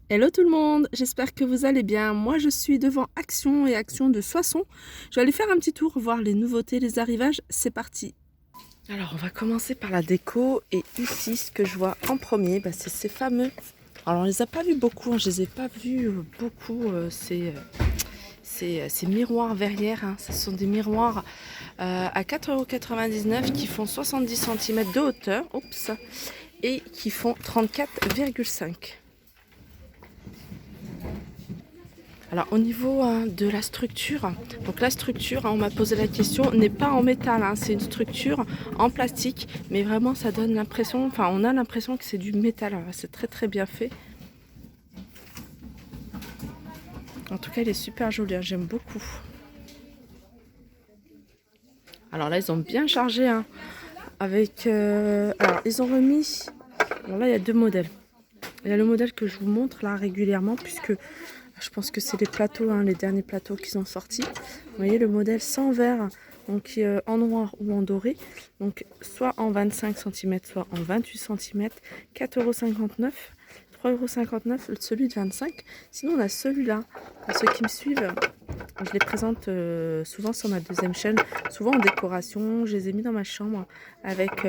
Hello tout le monde, j'espère que vous allez bien. Moi je suis devant Action et Action de Soissons. Je vais aller faire un petit tour, voir les nouveautés, les arrivages. C'est parti. Alors on va commencer par la déco et ici ce que je vois en premier, c'est ces fameux... Alors on les a pas vus beaucoup, je les ai pas vus beaucoup, ces miroirs verrières. Ce sont des miroirs à 4,99 € qui font 70 cm de hauteur et qui font 34,5 €. Alors au niveau de la structure, donc la structure, on m'a posé la question, n'est pas en métal, c'est une structure en plastique, mais vraiment ça donne l'impression, on a l'impression que c'est du métal, c'est très très bien fait. En tout cas il est super joli, j'aime beaucoup. Alors là ils ont bien chargé, avec, alors ils ont remis, alors là il y a deux modèles. Il y a le modèle que je vous montre là régulièrement, puisque je pense que c'est les plateaux, les derniers plateaux qu'ils ont sortis. Vous voyez le modèle sans verre, donc en noir ou en doré. Donc soit en 25 cm, soit en 28 cm. 4,59 €, 3,59 € celui de 25. Sinon on a celui-là. Pour ceux qui me suivent, je les présente souvent sur ma deuxième chaîne, souvent en décoration. Je les ai mis dans ma chambre avec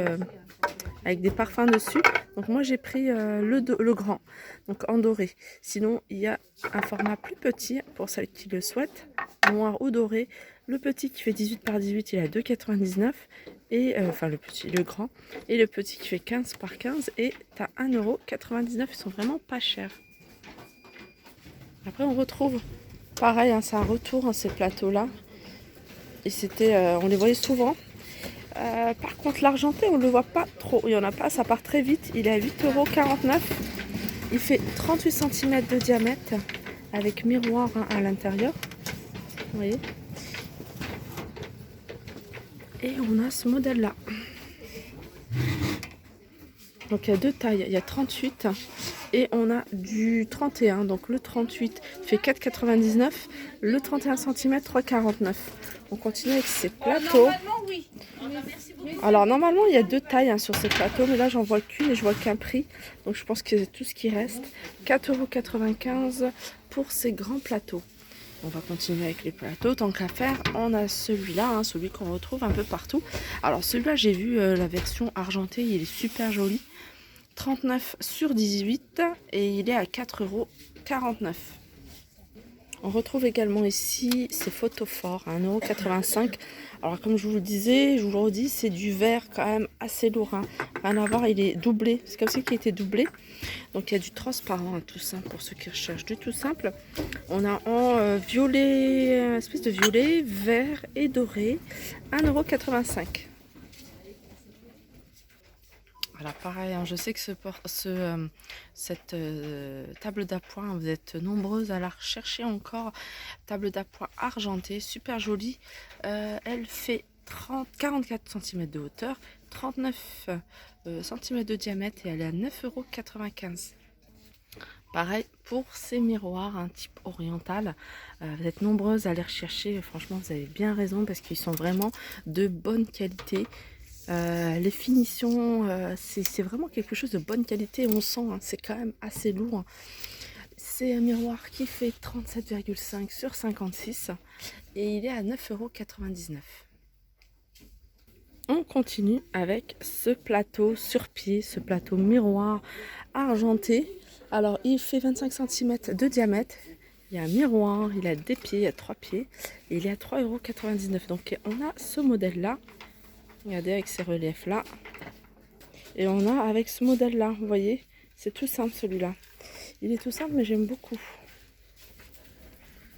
des parfums dessus. Donc moi j'ai pris le grand, donc en doré. Sinon il y a un format plus petit pour celles qui le souhaitent, noir ou doré. Le petit qui fait 18 par 18, il est à 2,99 € et le grand, et le petit qui fait 15 par 15 est à 1,99 €. Ils sont vraiment pas chers. Après on retrouve pareil, c'est un retour ces plateaux là, et c'était on les voyait souvent. Par contre l'argenté on ne le voit pas trop, il n'y en a pas, ça part très vite. Il est à 8,49 €. Il fait 38 cm de diamètre avec miroir à l'intérieur. Vous voyez. Et on a ce modèle là. Donc il y a deux tailles, il y a 38 et on a du 31. Donc le 38 fait 4,99, le 31 cm 3,49. On continue avec ces plateaux. Oui. Alors normalement il y a deux tailles sur ces plateaux, mais là j'en vois qu'une et je vois qu'un prix. Donc je pense que c'est tout ce qui reste. 4,95 € pour ces grands plateaux. On va continuer avec les plateaux. Tant qu'à faire, on a celui-là, celui qu'on retrouve un peu partout. Alors celui-là, j'ai vu la version argentée, il est super joli. 39 sur 18 et il est à 4,49 €. On retrouve également ici ces photophores à 1,85 €. Alors comme je vous le disais, je vous le redis, c'est du verre quand même assez lourd. Rien à voir, il est doublé. C'est comme ça qu'il était doublé. Donc il y a du transparent, tout simple pour ceux qui recherchent du tout simple. On a en violet, espèce de violet, vert et doré, 1,85 €. Voilà, pareil, je sais que cette table d'appoint, vous êtes nombreuses à la rechercher encore. Table d'appoint argentée, super jolie. Elle fait 44 cm de hauteur, 39 cm de diamètre et elle est à 9,95 €. Pareil pour ces miroirs, un type oriental. Vous êtes nombreuses à les rechercher. Franchement, vous avez bien raison parce qu'ils sont vraiment de bonne qualité. Les finitions, c'est vraiment quelque chose de bonne qualité. On sent, c'est quand même assez lourd. C'est un miroir qui fait 37,5 sur 56 et il est à 9,99 €. On continue avec ce plateau sur pied, ce plateau miroir argenté. Alors il fait 25 cm de diamètre. Il y a un miroir, il a des pieds, il y a 3 pieds et il est à 3,99 €. Donc on a ce modèle là. Regardez avec ces reliefs là. Et on a avec ce modèle là, vous voyez, c'est tout simple celui-là. Il est tout simple mais j'aime beaucoup.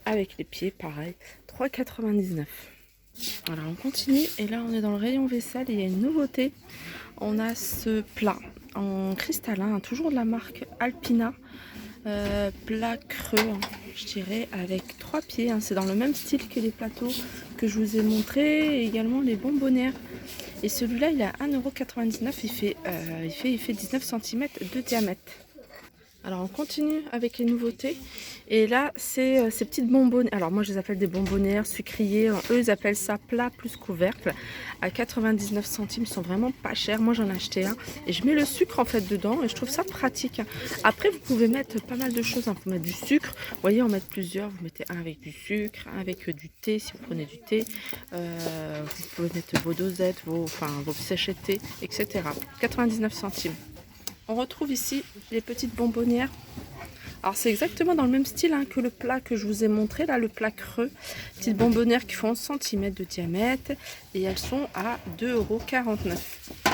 Avec les pieds pareil, 3,99 €. Alors on continue et là on est dans le rayon vaisselle et il y a une nouveauté. On a ce plat en cristallin, toujours de la marque Alpina. Plat creux, je dirais, avec 3 pieds. C'est dans le même style que les plateaux que je vous ai montré, et également les bonbonnières. Et celui-là, il est à 1,99 €. Il fait 19 cm de diamètre. Alors on continue avec les nouveautés Et là, c'est ces petites bonbonnes. Alors moi, je les appelle des bonbonnières sucrières. Eux, ils appellent ça plat plus couvercle. À 99 centimes, ils sont vraiment pas chers. Moi, j'en ai acheté un. Et je mets le sucre en fait dedans. Et je trouve ça pratique. Après, vous pouvez mettre pas mal de choses. Hein. Vous pouvez mettre du sucre. Vous voyez, en mettre plusieurs. Vous mettez un avec du sucre, un avec du thé, si vous prenez du thé. Vous pouvez mettre vos dosettes, vos sachets de thé, etc. 99 centimes. On retrouve ici les petites bonbonnières. Alors c'est exactement dans le même style hein, que le plat que je vous ai montré, là, le plat creux. Petites bonbonnières qui font 11 cm de diamètre et elles sont à 2,49 €.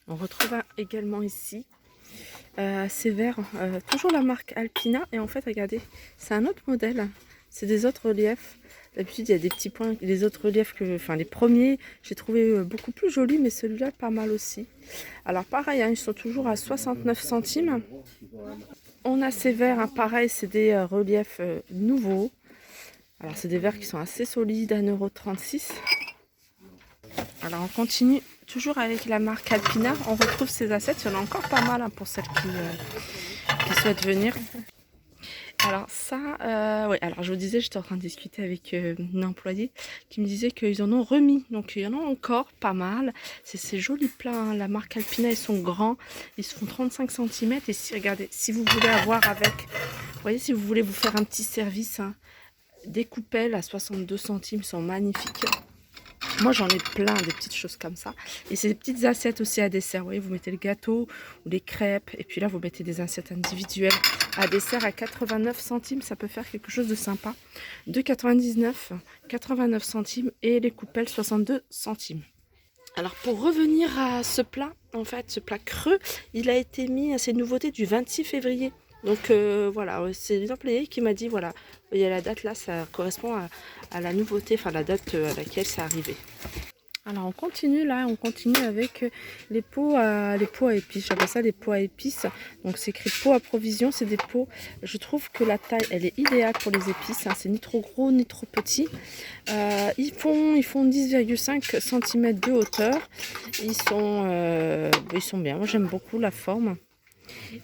On retrouve également ici ces verres, toujours la marque Alpina. Et en fait, regardez, c'est un autre modèle. C'est des autres reliefs. D'habitude, il y a des petits points. Les autres reliefs, les premiers, j'ai trouvé beaucoup plus jolis, mais celui-là, pas mal aussi. Alors pareil, hein, ils sont toujours à 69 centimes. On a ces verres, hein, pareil, c'est des reliefs nouveaux. Alors c'est des verres qui sont assez solides, 1,36 €. Alors on continue toujours avec la marque Alpina. On retrouve ces assiettes, il y en a encore pas mal hein, pour celles qui souhaitent venir. Alors ça, ouais, alors je vous disais, j'étais en train de discuter avec une employée qui me disait qu'ils en ont remis. Donc il y en a encore pas mal. C'est ces jolis plats, hein. La marque Alpina, ils sont grands. Ils se font 35 cm. Et si, regardez, si vous voulez avoir avec, vous voyez, si vous voulez vous faire un petit service, hein, des coupelles à 62 centimes sont magnifiques. Moi j'en ai plein des petites choses comme ça. Et c'est des petites assiettes aussi à dessert. Vous voyez, vous mettez le gâteau ou les crêpes. Et puis là vous mettez des assiettes individuelles à dessert à 89 centimes. Ça peut faire quelque chose de sympa. 2,99 €, 89 centimes. Et les coupelles 62 centimes. Alors pour revenir à ce plat, en fait ce plat creux, il a été mis à ces nouveautés du 26 février. Donc voilà, c'est l'employé qui m'a dit, voilà, il y a la date là, ça correspond à la nouveauté, enfin la date à laquelle c'est arrivé. Alors on continue là, on continue avec les pots à épices, j'appelle ça les pots à épices. Donc c'est écrit pots à provision, c'est des pots, je trouve que la taille elle est idéale pour les épices, hein. C'est ni trop gros ni trop petit. Ils font 10,5 cm de hauteur, ils sont bien, moi j'aime beaucoup la forme.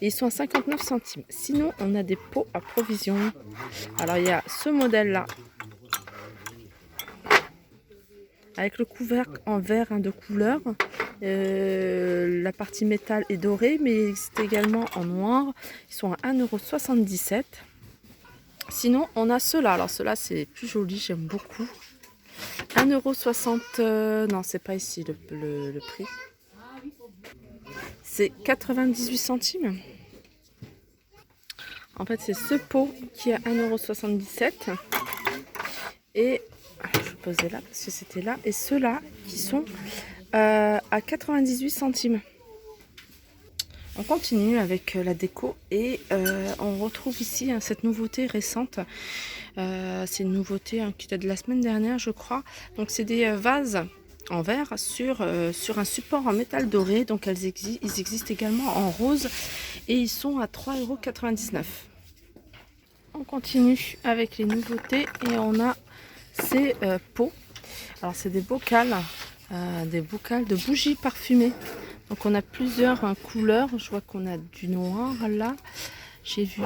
Et ils sont à 59 centimes. Sinon, on a des pots à provision. Alors, il y a ce modèle-là. Avec le couvercle en verre hein, de couleur. La partie métal est dorée, mais il existe également en noir. Ils sont à 1,77 €. Sinon, on a ceux-là. Alors, ceux-là, c'est plus joli, j'aime beaucoup. 1,60 €. Non, c'est pas ici le prix. C'est 98 centimes. En fait, c'est ce pot qui est à 1,77 €. Et je vais poser là parce que c'était là. Et ceux-là qui sont à 98 centimes. On continue avec la déco et on retrouve ici hein, cette nouveauté récente. C'est une nouveauté hein, qui date de la semaine dernière, je crois. Donc, c'est des vases en verre sur un support en métal doré. Donc ils existent également en rose et ils sont à 3,99 €. On continue avec les nouveautés et on a ces pots. Alors c'est des bocals de bougies parfumées. Donc on a plusieurs couleurs. Je vois qu'on a du noir là. J'ai vu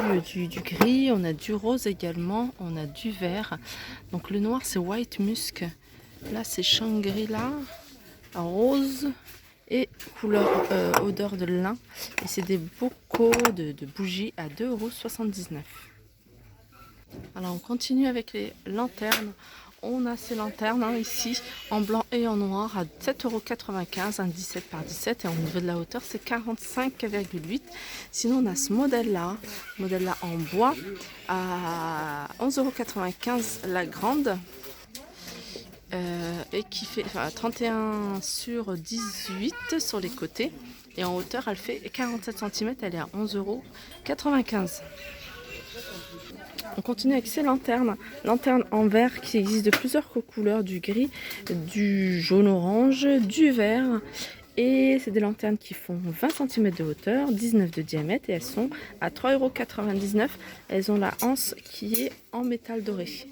du gris, on a du rose également, on a du vert. Donc le noir c'est White Musk. Là, c'est Shangri-La, rose et couleur odeur de lin. Et c'est des bocaux de bougies à 2,79 €. Alors, on continue avec les lanternes. On a ces lanternes hein, ici, en blanc et en noir, à 7,95 €, un 17 par 17. Et au niveau de la hauteur, c'est 45,8 €. Sinon, on a ce modèle-là en bois, à 11,95 € la grande. Et qui fait 31 sur 18 sur les côtés et en hauteur elle fait 47 cm, elle est à 11,95 €. On continue avec ces lanternes en verre qui existent de plusieurs couleurs, du gris, du jaune orange, du vert. Et c'est des lanternes qui font 20 cm de hauteur, 19 de diamètre et elles sont à 3,99 €. Elles ont la anse qui est en métal doré.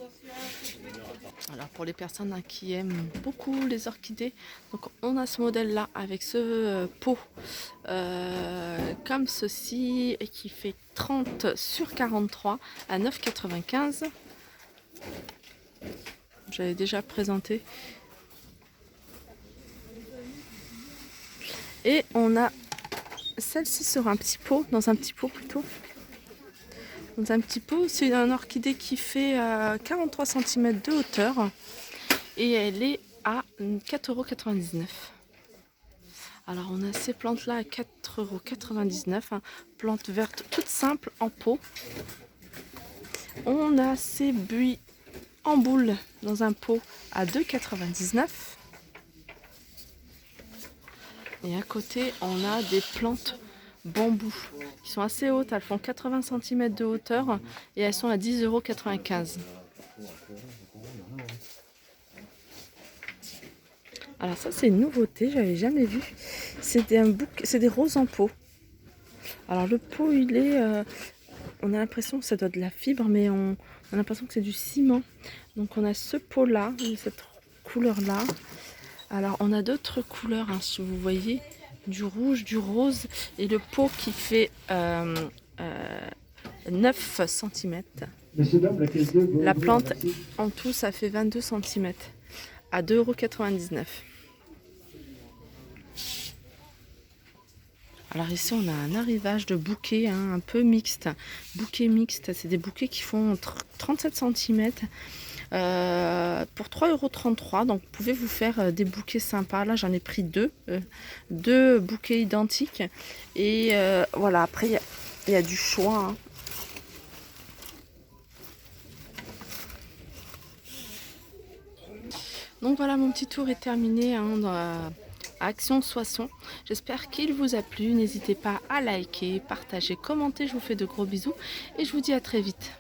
Alors pour les personnes qui aiment beaucoup les orchidées, donc on a ce modèle là avec ce pot comme ceci et qui fait 30 sur 43 à 9,95. J'avais déjà présenté. Et on a celle-ci sur un petit pot, dans un petit pot plutôt. Dans un petit pot, c'est un orchidée qui fait 43 cm de hauteur et elle est à 4,99 €. Alors on a ces plantes là à 4,99 €, hein, plantes vertes toutes simples en pot. On a ces buis en boule dans un pot à 2,99 €. Et à côté, on a des plantes bambou qui sont assez hautes. Elles font 80 cm de hauteur et elles sont à 10,95 €. Alors ça, c'est une nouveauté, j'avais jamais vu. C'est des roses en pot. Alors le pot, il est... on a l'impression que ça doit être de la fibre, mais on a l'impression que c'est du ciment. Donc on a ce pot-là, cette couleur-là. Alors on a d'autres couleurs, hein, si vous voyez, du rouge, du rose et le pot qui fait 9 cm. La plante en tout ça fait 22 cm à 2,99 €. Alors ici on a un arrivage de bouquets un peu mixte. Bouquet mixte, c'est des bouquets qui font 37 cm. Pour 3,33 €, donc vous pouvez vous faire des bouquets sympas. Là j'en ai pris deux bouquets identiques et voilà, après il y a du choix, hein. Donc voilà, mon petit tour est terminé, hein, à Action Soissons. J'espère qu'il vous a plu. N'hésitez pas à liker, partager, commenter. Je vous fais de gros bisous et je vous dis à très vite.